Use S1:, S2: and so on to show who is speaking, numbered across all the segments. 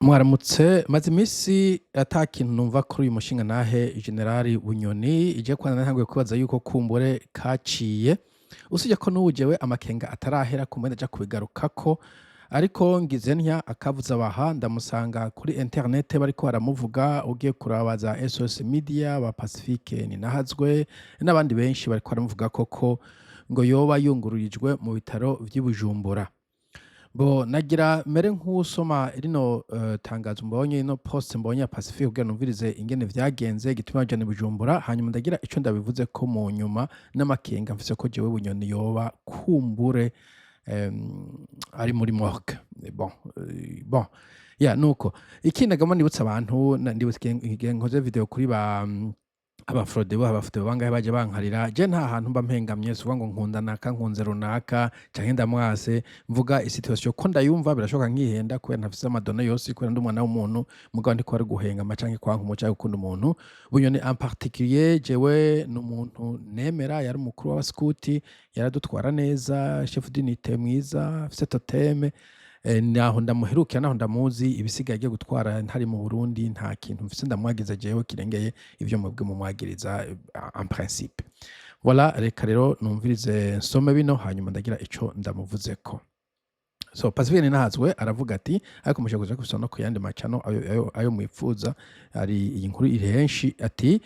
S1: Mwaramutse maze imisi ata kintu numva kuri uyu mushingantahe General Bunyoni ije kwana ntanguye kwibaza yuko kumbure kaciye usibye ko n'ubu jewe amakenga atarahera kumbe ndaja kubigarukako ariko ngize ntya akavuza abaha ndamusanga kuri internet bariko baramuvuga ugiye kuraba za SOS Media ba Pacifique Ninahazwe n'abandi benshi bariko baramuvuga koko ngo yoba yungururijwe mu bitaro vy'i Bujumbura. Bo nagira mere nk'usoma rino tangazo mbonye ino post mbonye ya Pacifique kugira numvirize ingene vyagenze gituma bajana i Bujumbura hanyuma ndagira ico ndabivuze ko mu nyuma n'amakenga mfise ko jewe Bunyoni yoba kumbure ari muri morgue. Bon ya nuko ikindi nagomba nibutsa abantu ndibutse nkoze video kuri abafrodebo bangahe baje bankarira je nta hantu mba mpengamye suvuga ngo nkunda naka nkunze runaka canke ndamwase mvuga isituation ko ndayumva birashoboka nkihenda kubera ntafise amadona yose kubera ndi umwana w'umuntu mugabo ndiko ari guhengama canke kwanka umuca gukunda umuntu Bunyoni en particulier jewe n'umuntu nemera yari umukuru w'abaskuti yaradutwara neza chef d'unité mwiza afise toteme naho ndamuherukira naho ndamuzi ibisigaye agiye gutwara ntari mu Burundi nta kintu mfise ndamwagiza jewe kirengeye ivyo mwebwe mumwagiriza en principe. Voilà reka rero numvirize nsome bino hanyuma ndagira ico ndamuvuzeko. So Pacifique Ninahazwe aravuga ati ariko mushe kuja kubisoma no kuyandi macano ayo mwipfuza ari iyi nkuru iri henshi ati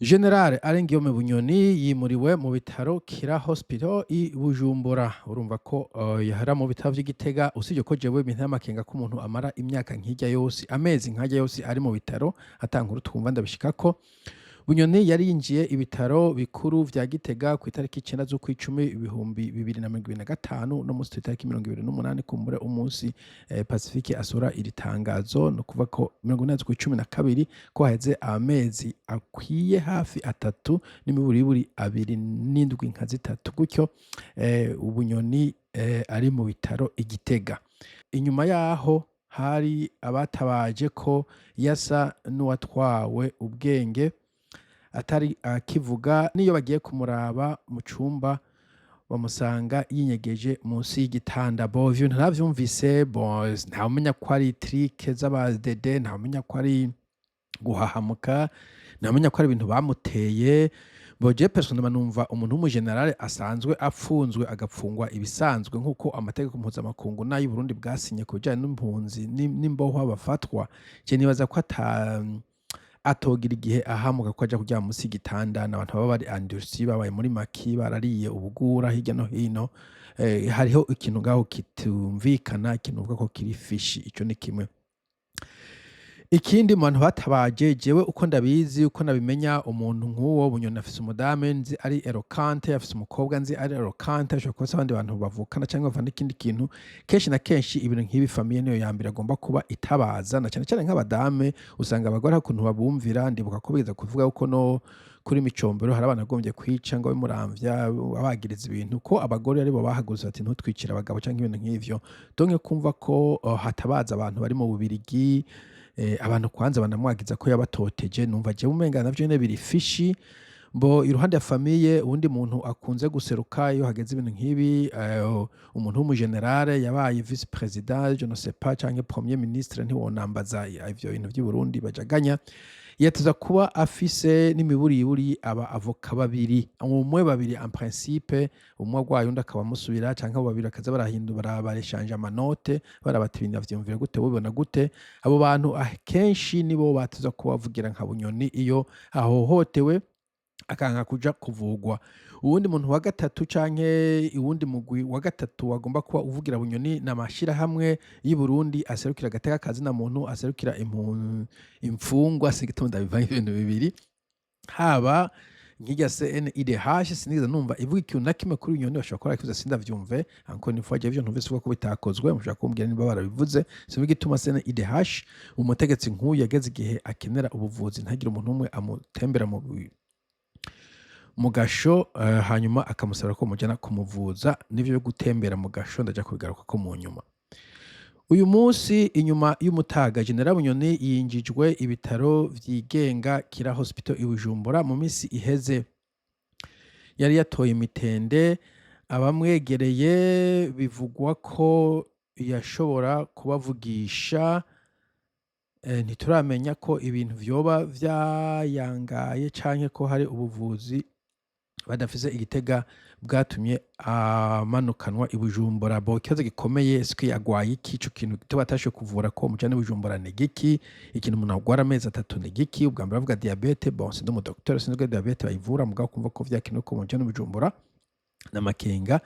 S1: General Guillaume Bunyoni yimuriwe mu bitaro Kira Hospital i Bujumbura. Urumva ko yahara mu bitaro vy'Igitega usibye ko jewe ibintu y'amakenga ko umuntu amara imyaka nk'ijya yose amezi nk'ajya yose ari mu bitaro atankuru twumva ndabishikako. Bunyoni yari yinjiye ibitaro bikuru vya Gitega ku itariki 9 z'ukwicumi 2025 no musi itariki 28 kumbure umunsi Pacifique asura iri tangazo no kuva ko 2012 ko haheze amezi akwiye hafi atatu n'imiburiburi 2 nka zitatu gutyo Bunyoni ari mu bitaro Igitega. Inyuma yaho hari abatabaje ko yasa n'uwatwawe ubwenge atari akivuga niyo bagiye kumuraba mu cumba bamusanga yinyegeje munsi y'igitanda. Bo ivyo ntavyumvise ntawumenya ko ari trick z'abadede ntawumenya ko ari guhahamuka ntawumenya ko ari ibintu bamuteye. Bo je personnellement numva umuntu w'umugenerale asanzwe afunzwe agapfungwa ibisanzwe nk'uko amategeko mpuzamakungu n'ayo Burundi bwasinye ku bijanye n'impunzi n'imboho abafatwa je nibaza ko atogira igihe ahamuka ko aja kuryama munsi y'igitanda n'abantu baba bari endurci babaye muri maki barariye ubugura hirya no hino hariho ikintu ngaho kitumvikana ikintu uvuga ko kiri fishi ico ni kimwe. Ikindi mu bantu batabaje jewe uko ndabizi uko nabimenya umuntu nk'uwo Bunyoni afise umudame nzi ari eloquente afise umukobwa nzi ari eloquente ashobora kuba abandi bantu bavukana cyangwa bavana ikindi kintu kenshi na kenshi ibintu nk'ibi famille niyo yambere agomba kuba itabaza na cyane cyane nk'abadame usanga abagore hakuntu babumvira ndibuka ko biza kuvuga uko no kuri Micombero hari abantu bagombye kwica ngo bimuramvya abagiriza ibintu ko abagore ari bo bahaguruza ati ntutwicira abagabo cyangwa ibintu nk'ivyo donc kumva ko hatabaza abantu bari mu Bubirigi abantu kwanza banamwagiza ko yabatoteje numva je umenga navyo nyene biri fishi. Bo iruhande ya famille uwundi muntu akunze guseruka iyo hageze ibintu nk'ibi umuntu w'umugenerale yabaye vice president je ne sais pas canke premier ministre ntiwonambaza ivyo bintu by'i Burundi bajaganya yatuza kuba afise n'imiburiburi aba avoka babiri babiri en principe umwe agwaye undi akaba musubira canke abo babiri akaza barahindura bareshanje amanote barabata ibintu bavyumvira gute bubona gute abo bantu akenshi nibo batuza kuba bavugira nka Bunyoni iyo ahohotewe akanka kuja kuvugwa. Uwundi muntu wa gatatu canke uwundi mugwi wa gatatu wagomba kuba uvugira Bunyoni n'amashira hamwe y'i Burundi aserukira agateka kazi na muntu aserukira imfungwa sigitonda bivanye ibintu bibiri haba nk'irya CNIDH siniza numva ivuga ikintu na kimwe kuri Bunyoni bashobora kuba bakivuze sindavyumve encore une fois ivyo ntumvise uko bitakozwe mushaka kumbwira niba barabivuze sivuga ituma CNIDH umutegetsi nk'uyu yageze igihe akenera ubuvuzi ntagira umuntu umwe amutembera mu gasho hanyuma akamusaba ko mujana kumuvuza n'ivyo byo gutembera mu gasho ndaja kubigaruka ko mu nyuma. Uyu munsi inyuma y'umutaga General Bunyoni yinjijwe ibitaro vyigenga Kira Hospital i Bujumbura mu misi iheze yari yatoye imitende abamwegereye bivugwa ko yashobora kubavugisha, ntituramenya ko ibintu vyoba vyayangaye canke ko hari ubuvuzi badafise i Gitega bwatumye amanukanwa i Bujumbura. Bo ikibazo gikomeye eske agwaye iki? Ico kintu gito batashoboye kuvura ko bamujana i Bujumbura ni igiki? Ikintu umuntu agwara amezi 3 ni igiki? Ubwa mbere bavuga diabete, bon sindi umudokiteri sinzi ko diabete bayivura mugabo kumva ko vyakenewe ko bamujana i Bujumbura n'amakenga.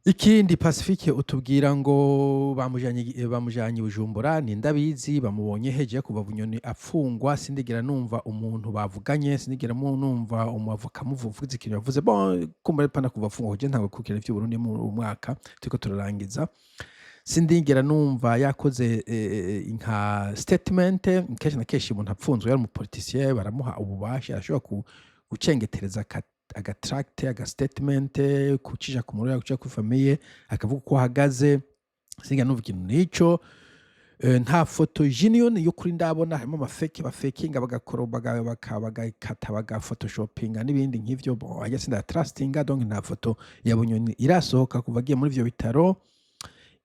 S1: Ikindi Pacifique utubwira ngo bamujanye i Bujumbura ni ndabizi, bamubonye heje kuva Bunyoni apfungwa, sindigera numva umuntu bavuganye, sindigera numva umwavoka amuvuza ikintu yavuze. Bon kumva pana kuva apfungwa je ntabwo kukira ivyo Burundi mu mwaka turiko turarangiza, sindigera numva yakoze nka statement. Kenshi na kenshi umuntu apfunzwe yari umupoliticien baramuha ububasha ashobora gucengetereza agatract agastatement kucisha ku muriro kucisha ku famille akavuga ko ahagaze. Singa numva ikintu nico. Nta foto genuine yo kuri ndabona, harimo amafake bafakinga bagakoroba bagakata bagaphotoshoppinga n'ibindi nk'ivyo. Bon ajya sinda trustinga donc nta foto ya Bunyoni irasohoka kuva agiye muri ivyo bitaro.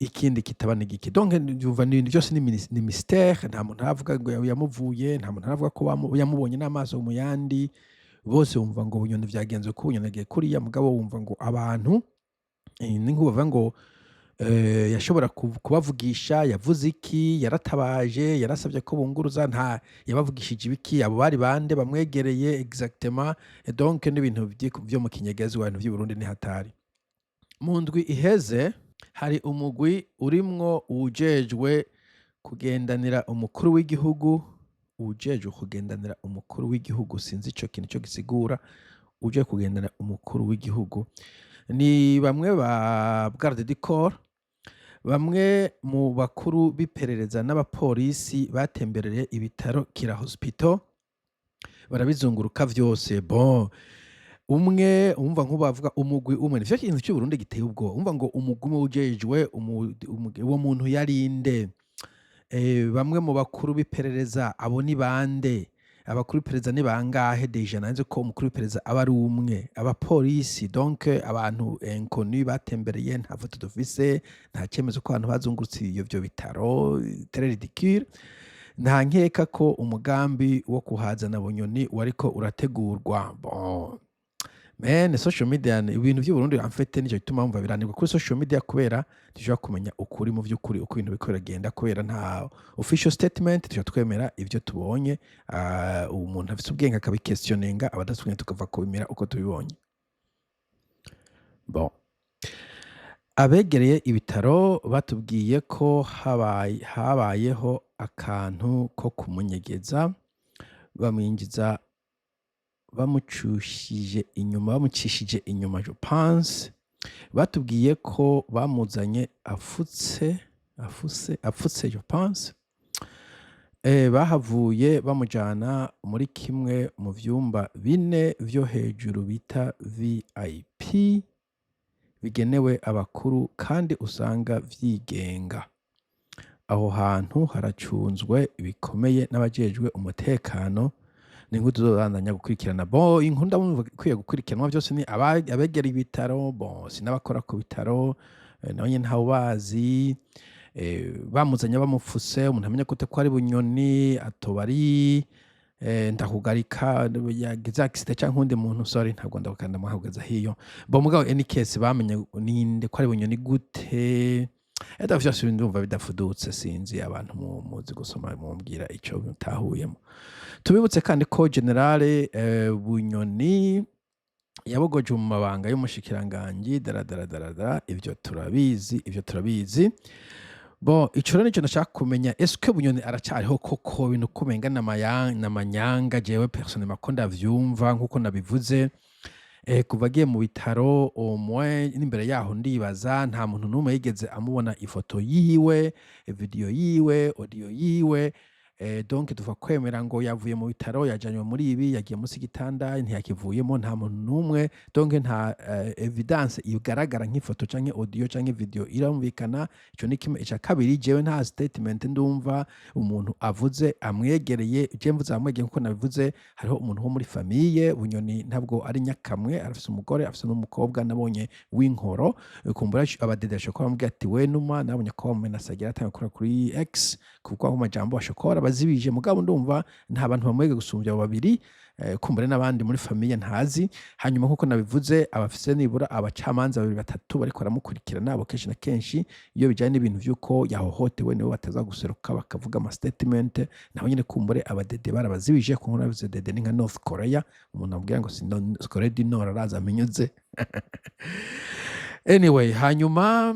S1: Ikindi kitaba ni giki donc ndumva n'ibintu byose ni mystère. Nta muntu aravuga ngo yamuvuye, nta muntu aravuga ko yamubonye n'amaso mu yandi. Bose wumva ngo Bunyoni vyagenze ko Bunyoni agiye kuriya, mugabo wumva ngo abantu ni nk'ubavuga ngo yashobora kubavugisha, yavuze iki, yaratabaje, yarasabye ko bunguruza, nta yabavugishije ibiki, abo bari bande bamwegereye exactement. Donc n'ibintu vyo mu kinyegezi wa bintu vy'u Burundi ni hatari. Mu ndwi iheze hari umugwi urimwo ujejwe kugendanira umukuru w'igihugu, kugendanira umukuru w'igihugu sinzi ico kintu cyo gisigura. Uje kugendana umukuru w'igihugu ni bamwe ba garde du corps, bamwe mu bakuru b'iperereza n'abapolisi batembereye ibitaro Kira Hospital barabizunguruka vyose. Bon umwe umva nk'ubavuga umugwi umwe nivyo kintu cy'u Burundi giteye ubwo. Umva ngo umugwi umwe ujejwe uwo muntu yarinde. Bamwe mu bakuru b'iperereza abo ni bande? Abakuru b'iperereza ni bangahe deja? Nanze ko umukuru w'iperereza aba ari umwe. Abapolisi donc abantu inconnus batembereye nta foto dufise, nta cyemezo ko abantu bazungurutse ivyo bitaro, très ridicule. Nta nkeka ko umugambi wo kuhazana Bunyoni wariko urategurwa. Bon men social media ibintu by'u Burundi en fait nico bituma bumva biranirwa kuri social media kubera tujya kumenya ukuri mu by'ukuri uko ibintu biko biragenda, kubera nta official statement tujya twemera ivyo tubonye. Umuntu afite ubwenge akabikestioninga, abadasubwenye tukava kubimira uko tubibonye. Bon abegereye ibitaro batubwiye ko habayeho akantu ko kumunyegeza, bamwinjiza bamucishije inyuma je pense. Batubwiye ko bamuzanye afutse je pense. Bahavuye bamujana muri kimwe mu vyumba 4 vyo hejuru bita VIP bigenewe abakuru kandi usanga vyigenga. Aho hantu haracunzwe bikomeye n'abajejwe umutekano. Ni nk'uko tuzobandanya gukurikirana. Bon inkuru ndabumva kwiye gukurikiranwa byose ni abegera ibitaro. Bon sinabakora ku bitaro nawe nyene ntawe bazi. Bamuzanye bamufuse, umuntu amenya gute ko ari Bunyoni atobari ndakugarika yagize accident cyangwa undi muntu. Sorry ntabwo ndakanda muhagaza hiyo. Bon mugabo any case bamenye ninde ko ari Bunyoni gute. Eta vyose ndumva bidafudutse, sinzi abantu muzi gusoma mumbwira ico mutahuyemo. Tubibutse kandi ko Generale Bunyoni yabogoje mu mabanga y'umushikiranganji ivyo turabizi. Bon ico rero nico nashaka kumenya, eske Bunyoni aracariho koko bintu kumenga n'amanyanga? Jewe personnellement ko ndavyumva nkuko nabivuze kuva agiye mu bitaro au moins n'imbere yaho ndibaza nta muntu n'umwe yigeze amubona ifoto yiwe, video yiwe, audio yiwe. donc tuva kwemera ngo yavuye mu bitaro yajanywe muri ibi yagiye munsi y'igitanda ntiyakivuyemo nta muntu n'umwe donc nta evidence igaragara nk'ifoto canke audio canke video irumvikana ico ni kimwe ica kabiri jewe nta statement ndumva umuntu avuze amwegereye je mvuze amwegereye kuko nabivuze hariho umuntu wo muri famille Bunyoni ntabwo ari nyakamwe arafise umugore afise n'umukobwa nabonye w'inkoro kumbura abadede ashobora bamubwira ati we numa nabonye ko bamenasagira atanga kuri X kuko aho majambo ashobora bazibije mugabo ndumva nta bantu bamwege gusumbya abo babiri kumbure n'abandi muri famille ntazi hanyuma nkuko nabivuze abafise nibura abacamanza babiri batatu bariko baramukurikirana abo kenshi na kenshi iyo bijanye n'ibintu vy'uko yahohotewe nibo bataza guseruka bakavuga ama statement naho nyine kumbure abadede barabazibije kuko nabivuze dede ni nka North Korea umuntu abwira ngo si Korea du Nord araza amenyuze anyway hanyuma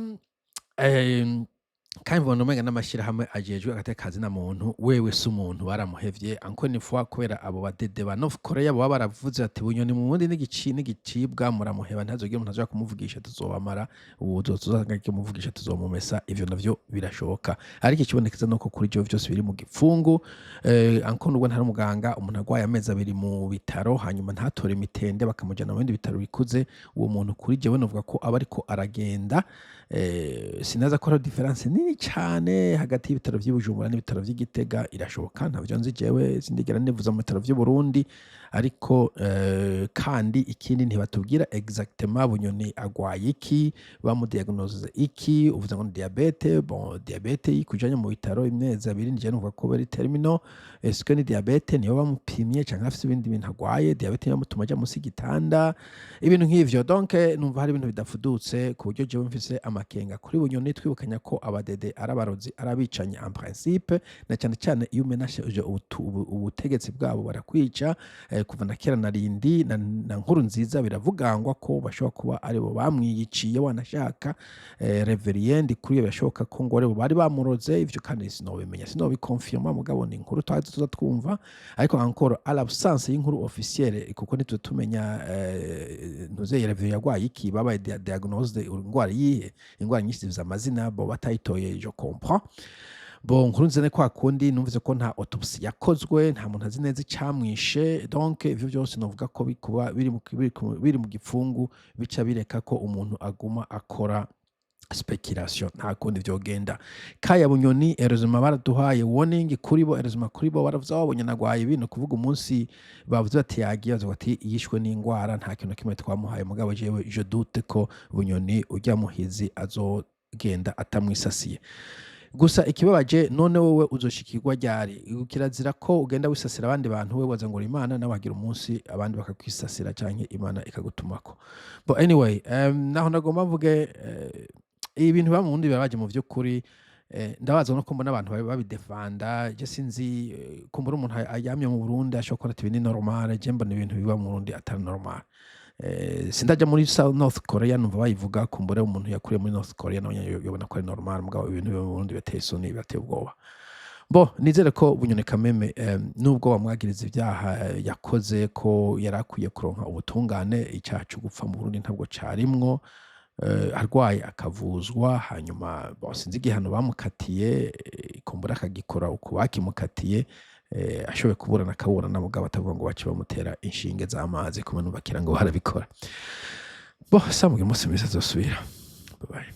S1: kandi mbona umenga n'amashirahamwe ajejwe agatekazi na muntu wewe si umuntu baramuhevye encore une fois kubera abo badede ba North Korea baba baravuze ati Bunyoni mu bundi n'igicibwa muramuheba ntazogira umuntu aja kumuvugisha tuzobamara uzozanga kumuvugisha tuzomumesa ivyo navyo birashoboka ariko ikibonekeza nuko kuri je byose biri mu gipfungu encore nubwo ntari umuganga umuntu agwaye amezi abiri mu bitaro hanyuma ntatore imitende bakamujana mu bindi bitaro bikuze uwo muntu kuri jewe novuga ko aba ariko aragenda sinaza ko difference nini cyane hagati y'ibitaro by'Ibujumbura n'ibitaro by'Igitega irashoboka ntavyo nzi jewe sindigera nivuza mu bitaro by'u Burundi ariko kandi ikindi ntibatubwira exactement Bunyoni agwaye iki bamudiagnose iki uvuze ngo diabete bon diabete kujanye mu bitaro imyezi abiri nje nuvuga ko bari terminal est-ce que ni diabete niyo bamupimye cyangwa afite ibindi bintu agwaye diabete yamutuma ajya munsi y'igitanda ibintu nk'ivyo donc numva hari ibintu bidafudutse ku buryo jewe mfise amakenga kuri Bunyoni twibukanya ko abadede arabarozi arabicanye en principe na cyane cyane iyo umenasheje ubutegetsi bwabo barakwica kuva na kera narindi na nkuru nziza biravugangwa ko bashobora kuba aribo bamwiyiciye wanashaka reverend kuri birashoboka ko ngo aribo bari bamuroze ivyo kandi sinobimenya sinobikonfirma mugabo ni inkuru twazi tuza twumva ariko encore à l'absence y'inkuru officielle kuko nitwe tumenya ntuzeye reverend yagwaye iki babaye diagnosed ingwara yihe ingwara nyinshi zivuza amazina bo batayitoye je comprends bon nkurunze ne kwa kundi numvise ko nta autopsy yakozwe nta muntu azi neza icamwishe donc ivyo byose novuga ko bikuba biri mu gipfungu bica bireka ko umuntu aguma akora speculation nta kundi vyogenda Kaya Bunyoni erezuma baraduhaye warning kuri bo erezuma kuri bo baravuze babonye nagwaye ibintu kuvuga umunsi bavuze ati yagiye bavuze ati yishwe n'ingwara nta kintu kimwe twamuhaye mugabo jewe je doute ko Bunyoni ujya muhizi azogenda atamwisasiye gusa ikibabaje none wowe uzoshikirwa ryari kirazira ko ugenda wisasira abandi bantu we waza ngo Imana nabagira umunsi abandi bakakwisasira canke Imana ikagutumako but anyway naho nagomba mvuge ibintu bamundi barabaje mu vy'ukuri ndabaza no kumbona abantu babidefanda je sinzi kumbura umuntu ayamye mu Burundi ashobora ati ni normal je mbona ibintu biba mu Burundi atari normal sindaja muri North Korea numva bayivuga kumbura umuntu yakuriye muri North Korea none yobona ko ari normal mugabo ibintu biba mu Burundi bateye isoni bateye ubwoba bo nizere ko Bunyoni Kameme nubwo bamwagiriza ibyaha yakoze ko yarakwiye kuronka ubutungane icyaha cyo gupfa mu Burundi ntabwo carimwo arwaye akavuzwa hanyuma sinzi igihano bamukatiye kumbura akagikora uko bakimukatiye ashoboye kuburana akaburana mugabo atavuga ngo bace bamutera inshinge z'amazi kumwe n'ubakira ngo barabikora bo samwe umunsi mwiza azosubira bye bye.